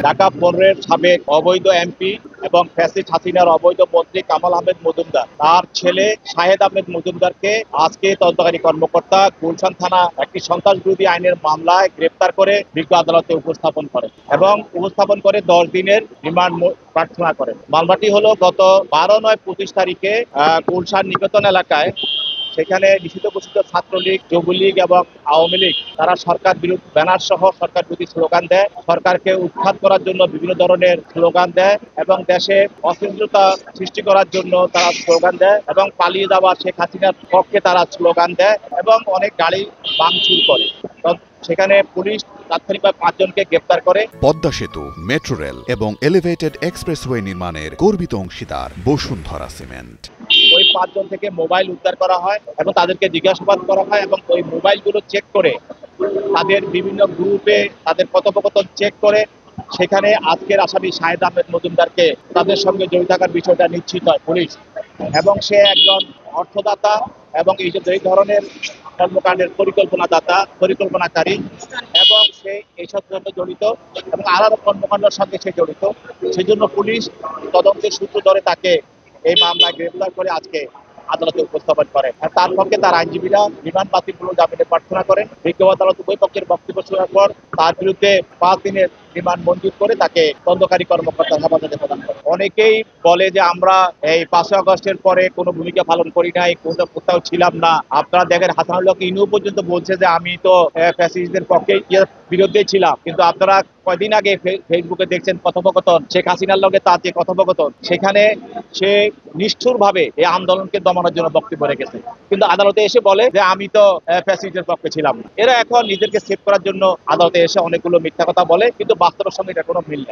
ঢাকা 15-এর সাবেক অবৈধ এমপি এবং ফ্যাসিস্ট হাসিনার অবৈধ মন্ত্রী কামাল আহমেদ মজুমদার তার ছেলে শাহেদ আহমেদ মজুমদারকে আজকে তদন্তকারী কর্মকর্তা গুলশান থানা একটি সন্ত্রাস বিরোধী আইনের মামলায় গ্রেপ্তার করে বিজ্ঞ আদালতে উপস্থাপন করে এবং উপস্থাপন করে 10 দিনের রিমান্ড প্রার্থনা করেন। মামলাটি হলো গত 12/9/25 তারিখে গুলশান নিকেতন এলাকায়, সেখানে নিষিদ্ধ ঘোষিত ছাত্রলীগ, যুবলীগ এবং আওয়ামী লীগ তারা সরকার বিরোধী ব্যানার সহ সরকার বিরোধী স্লোগান দেয়, সরকারকে উৎখাত করার জন্য বিভিন্ন ধরনের স্লোগান দেয় এবং দেশে অস্থিরতা সৃষ্টি করার জন্য তারা স্লোগান দেয় এবং পালিয়ে যাওয়া শেখ হাসিনার পক্ষে তারা স্লোগান দেয় এবং অনেক গাড়ি ভাঙচুর করে। সেখানে পুলিশ তাৎক্ষণিকভাবে 5 জনকে গ্রেপ্তার করে। পদ্মা সেতু, মেট্রো রেল এবং এলিভেটেড এক্সপ্রেসওয়ে নির্মাণের গর্বিত অংশীদার বসুন্ধরা সিমেন্ট। ওই 5 জন থেকে মোবাইল উদ্ধার করা হয় এবং তাদেরকে জিজ্ঞাসাবাদ করা হয় এবং ওই মোবাইলগুলো চেক করে তাদের বিভিন্ন গ্রুপে তাদের কথোপকথন চেক করে সেখানে আজকের আসামি শাহেদ আহমেদ মজুমদারকে তাদের সঙ্গে জড়িত থাকার বিষয়টা নিশ্চিত হয় পুলিশ, এবং সে একজন অর্থদাতা এবং এই ধরনের কর্মকাণ্ডের পরিকল্পনাকারী এবং সে এইসব জন্য জড়িত এবং আলাদা কর্মকাণ্ডের সঙ্গে সে জড়িত। সেজন্য পুলিশ তদন্তের সূত্র ধরে তাকে এই মামলায় গ্রেফতার করে আজকে আদালতে উপস্থাপন করে। তার পক্ষে তার আইনজীবীরা রিমান্ড বাতিল জামিনের প্রার্থনা করেন। বিজ্ঞ আদালত উভয় পক্ষের বক্তব্য শোনার পর তার বিরুদ্ধে 5 দিনের রিমান্ড মঞ্জুর করে তাকে তদন্তকারী কর্মকর্তা হেফাজতে প্রদান করে। অনেকেই বলে যে আমরা এই 5 আগস্টের পরে কোনো ভূমিকা পালন করি নাই, কোথাও ছিলাম না। আপনারা দেখেন হাসানুল্লাহ ইনু পর্যন্ত বলছে যে আমি তো ফ্যাসিস্টদের পক্ষে বিরুদ্ধেই ছিলাম, কিন্তু আপনারা কয়দিন আগে ফেসবুকে দেখছেন কথোপকথন শেখ হাসিনার লগে তার যে কথোপকথন, সেখানে সে নিষ্ঠুরভাবে এই আন্দোলনকে দমানোর জন্য বক্তব্য রেখেছে, কিন্তু আদালতে এসে বলে যে আমি তো ফ্যাসিস্টের পক্ষে ছিলাম। এরা এখন নিজেদেরকে সেভ করার জন্য আদালতে এসে অনেকগুলো মিথ্যা কথা বলে, কিন্তু বাস্তবের সঙ্গে এটা কোনো মিল নেই।